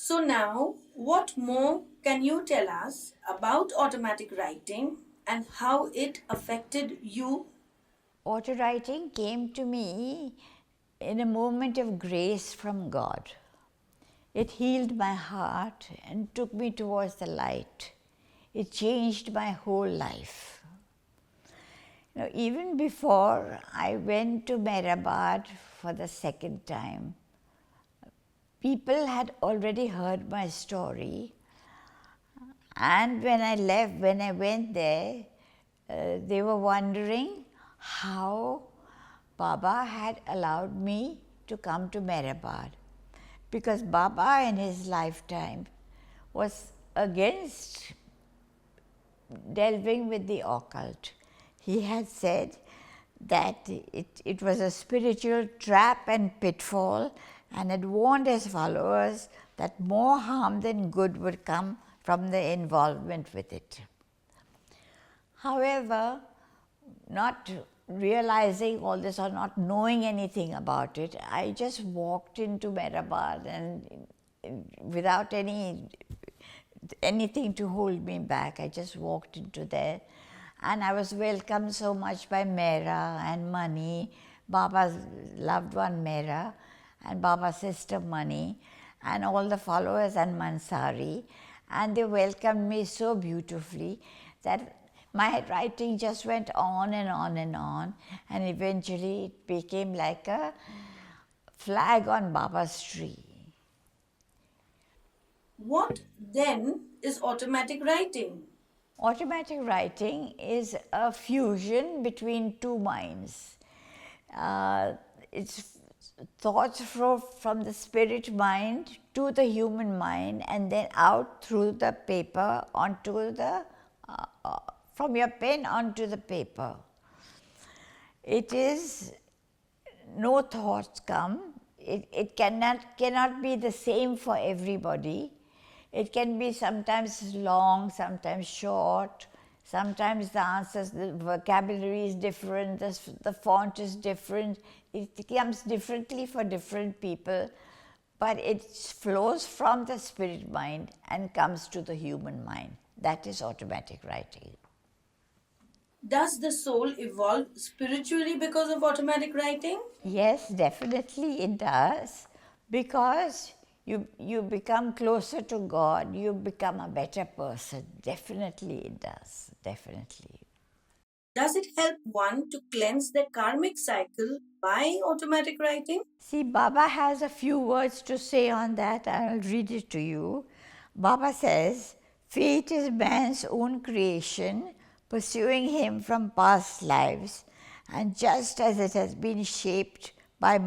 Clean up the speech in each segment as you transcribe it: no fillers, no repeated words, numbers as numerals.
So, now what more can you tell us about automatic writing and how it affected you? Auto writing came to me in a moment of grace from God. It healed my heart and took me towards the light. It changed my whole life. Even before I went to Mehrabad for the second time, people had already heard my story. And when I went there, they were wondering how Baba had allowed me to come to Mehrabad. Because Baba in his lifetime was against delving with the occult. He had said that it was a spiritual trap and pitfall, and had warned his followers that more harm than good would come from the involvement with it. However, not realizing all this or not knowing anything about it, I just walked into Mehrabad and without anything to hold me back, I just walked into there, and I was welcomed so much by Mera and Mani, Baba's loved one Mera, and Baba's sister Mani, and all the followers and Mansari, and they welcomed me so beautifully that my writing just went on and on and on, and eventually it became like a flag on Baba's tree. What then is automatic writing? Automatic writing is a fusion between two minds. It's thoughts from the spirit mind to the human mind, and then out through the paper onto the from your pen onto the paper. It is no thoughts come. It cannot be the same for everybody. It can be sometimes long, sometimes short, sometimes the answers, the vocabulary is different, the font is different. It comes differently for different people, but it flows from the spirit mind and comes to the human mind. That is automatic writing. Does the soul evolve spiritually because of automatic writing? Yes, definitely it does, because you become closer to God, you become a better person. Definitely it does, definitely. Does it help one to cleanse their karmic cycle by automatic writing? See, Baba has a few words to say on that. I'll read it to you. Baba says, fate is man's own creation, pursuing him from past lives, and just as it has been shaped by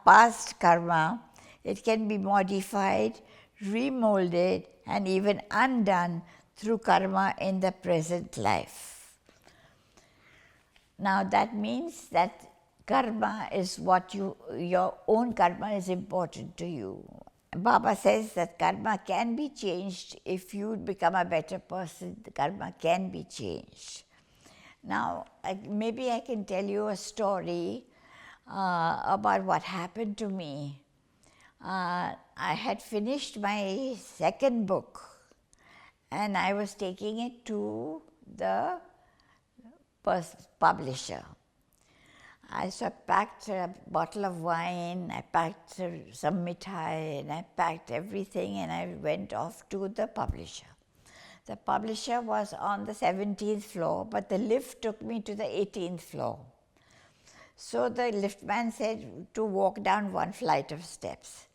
past karma, it can be modified, remolded, and even undone through karma in the present life. Now that means that karma is what your own karma is important to you. Baba says that karma can be changed. If you become a better person, the karma can be changed. Now, maybe I can tell you a story about what happened to me. I had finished my second book, and I was taking it to the publisher. So I packed a bottle of wine, I packed some mithai, and I packed everything, and I went off to the publisher. The publisher was on the 17th floor, but the lift took me to the 18th floor. So the liftman said to walk down one flight of steps.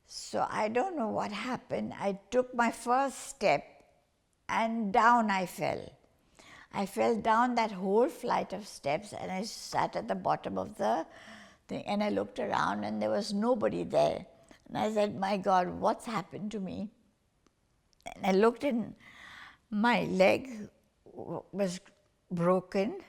So I don't know what happened. I took my first step and down I fell. I fell down that whole flight of steps, and I sat at the bottom of the thing, and I looked around and there was nobody there. And I said, my God, what's happened to me? And I looked, and my leg was broken,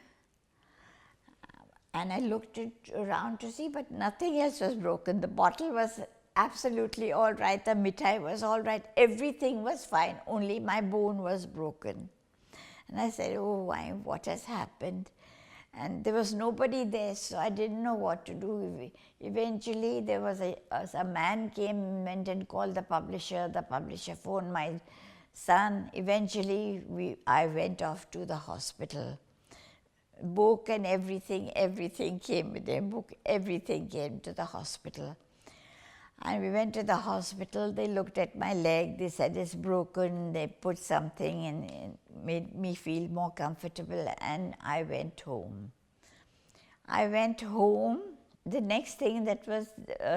and I looked around to see, but nothing else was broken. The bottle was absolutely all right, the mithai was all right, everything was fine, only my bone was broken. And I said, oh, why, what has happened? and there was nobody there, so I didn't know what to do. Eventually, there was a man came, went and called the publisher. The publisher phoned my son. Eventually, I went off to the hospital. Book and everything came with them. Book, everything came to the hospital. And we went to the hospital. They looked at my leg. They said it's broken. They put something and made me feel more comfortable, and I went home. I went home. The next thing that was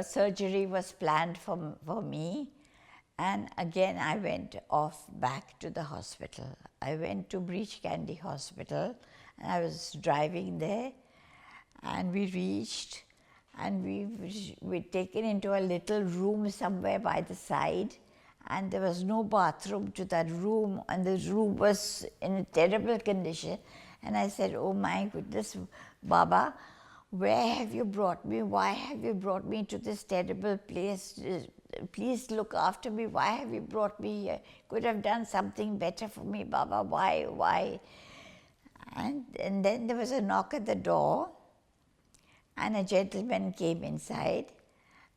surgery was planned for me, and again I went off back to the hospital. I went to Breach Candy Hospital, and I was driving there, and we reached, and we were taken into a little room somewhere by the side, and there was no bathroom to that room, and the room was in a terrible condition. And I said, "Oh my goodness, Baba, where have you brought me? Why have you brought me to this terrible place? Please look after me. Why have you brought me here? Could have done something better for me, Baba. Why? And then there was a knock at the door, and a gentleman came inside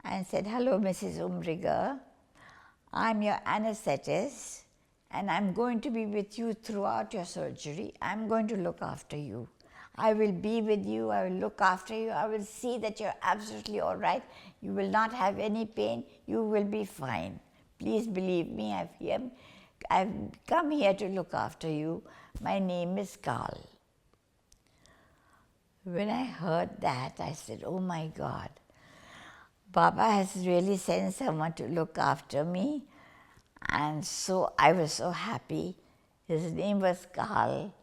and said, "Hello, Mrs. Umrigar. I'm your anesthetist, and I'm going to be with you throughout your surgery. I'm going to look after you. I will be with you. I will look after you. I will see that you're absolutely all right. You will not have any pain. You will be fine. Please believe me, I've come here to look after you. My name is Carl." When I heard that, I said, "Oh my God, Baba has really sent someone to look after me." And so I was so happy. His name was Carl,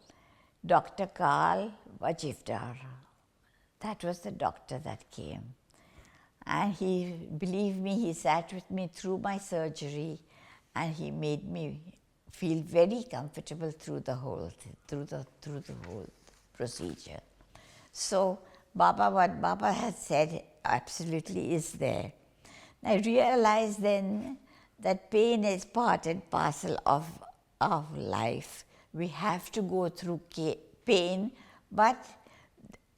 Dr. Carl Wajifdar. That was the doctor that came. And he, believe me, he sat with me through my surgery, and he made me feel very comfortable through the whole procedure. So what Baba has said absolutely is there. I realized then that pain is part and parcel of life. We have to go through pain, but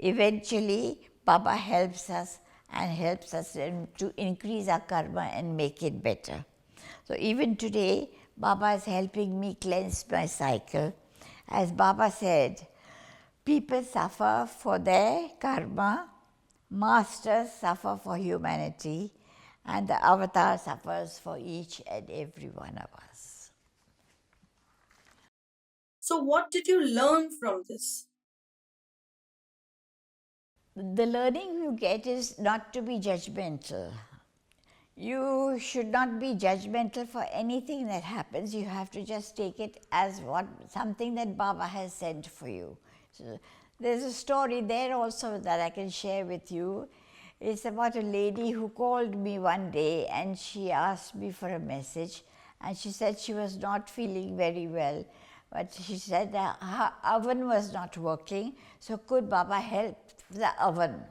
eventually Baba helps us to increase our karma and make it better. So even today, Baba is helping me cleanse my cycle. As Baba said, people suffer for their karma, masters suffer for humanity, and the avatar suffers for each and every one of us. So, what did you learn from this? The learning you get is not to be judgmental. You should not be judgmental for anything that happens. You have to just take it as something that Baba has sent for you. So there's a story there also that I can share with you. It's about a lady who called me one day, and she asked me for a message, and she said she was not feeling very well, but she said that her oven was not working, so could Baba help the oven?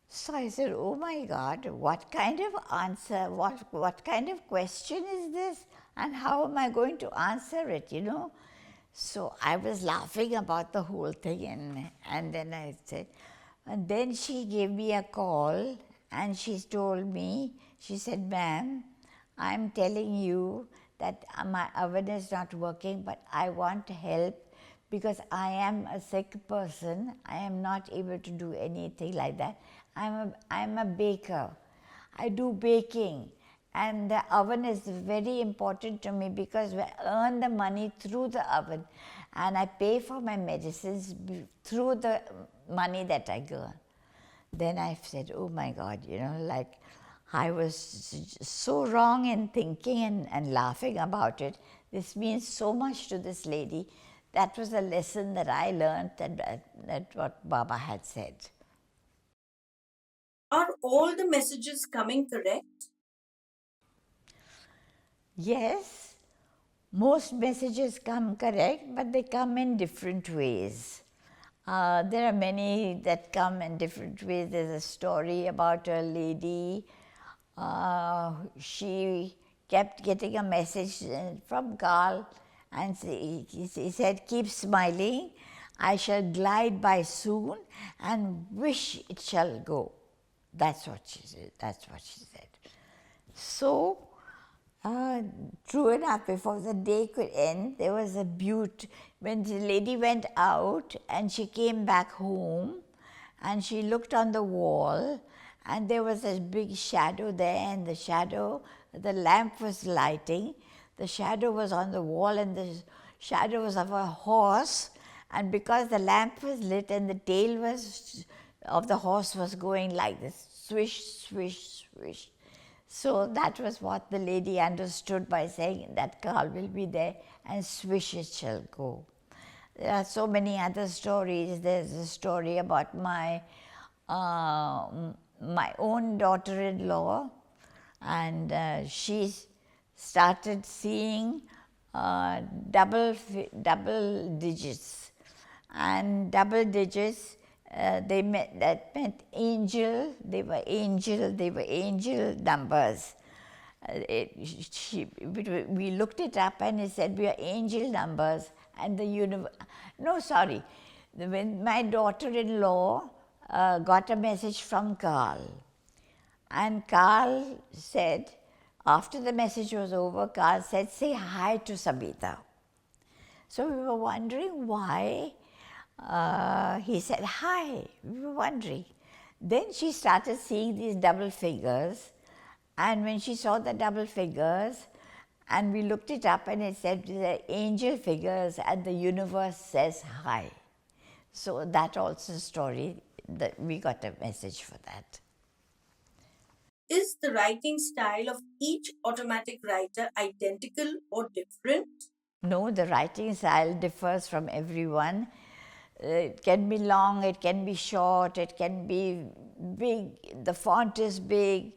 So I said, "Oh my God, what kind of answer, what kind of question is this, and how am I going to answer it, you know?" So I was laughing about the whole thing, and then I said, and then she gave me a call, and she told me, she said, "Ma'am, I'm telling you that my oven is not working, but I want help because I am a sick person. I am not able to do anything like that. I'm a baker. I do baking, and the oven is very important to me because I earn the money through the oven, and I pay for my medicines through the money that I earn." Then I said, "Oh my God, like I was so wrong in thinking and laughing about it. This means so much to this lady." That was a lesson that I learned, that what Baba had said. Are all the messages coming correct? Yes, most messages come correct, but they come in different ways. There are many that come in different ways. There's a story about a lady. She kept getting a message from Carl, and he said, "Keep smiling. I shall glide by soon and wish it shall go. That's what she said. That's what she said. So, true enough, before the day could end, there was a beaut. When the lady went out and she came back home and she looked on the wall, and there was a big shadow there, and the shadow, the lamp was lighting, the shadow was on the wall, and the shadow was of a horse. And because the lamp was lit and the tail was of the horse was going like this, swish, swish, swish. So that was what the lady understood by saying that Carl will be there and swish it shall go. There are so many other stories. There's a story about my own daughter-in-law, and she started seeing double digits, and double digits that meant angel. They were angel numbers. We looked it up and it said we are angel numbers, and the universe. No, sorry. When my daughter-in-law got a message from Carl, and Carl said, after the message was over, Carl said, "Say hi to Sabita." So we were wondering why he said hi. We were wondering. Then she started seeing these double figures, and when she saw the double figures, and we looked it up, and it said the angel figures, and the universe says hi. So that also a story that we got a message for that. Is the writing style of each automatic writer identical or different? No, the writing style differs from everyone. It can be long, it can be short, it can be big, the font is big,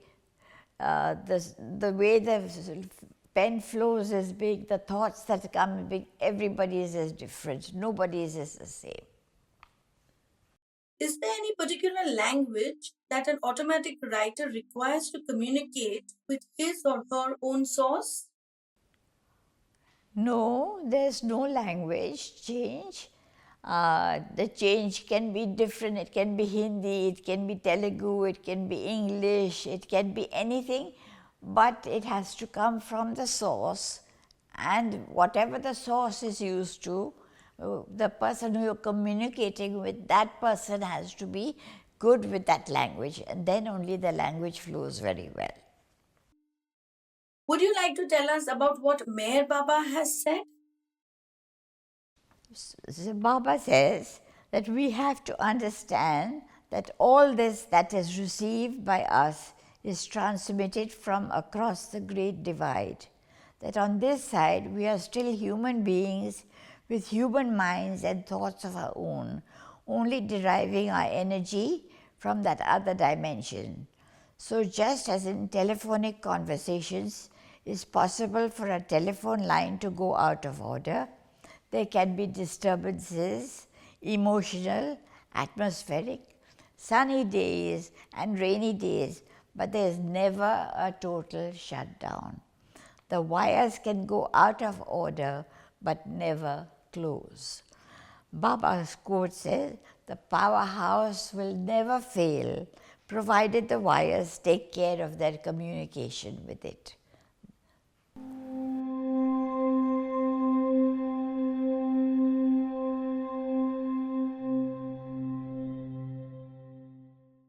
the way the pen flows is big, the thoughts that come big, everybody's is different, nobody's is the same. Is there any particular language that an automatic writer requires to communicate with his or her own source? No, there's no language change. The change can be different. It can be Hindi, it can be Telugu, it can be English, it can be anything, but it has to come from the source. And whatever the source is used to, the person who you're communicating with, that person has to be good with that language, and then only the language flows very well. Would you like to tell us about what Meher Baba has said? So Baba says that we have to understand that all this that is received by us is transmitted from across the great divide. That on this side we are still human beings with human minds and thoughts of our own, only deriving our energy from that other dimension. So just as in telephonic conversations it's possible for a telephone line to go out of order, there can be disturbances, emotional, atmospheric, sunny days and rainy days, but there is never a total shutdown. The wires can go out of order but never close. Baba's quote says, "The powerhouse will never fail provided the wires take care of their communication with it."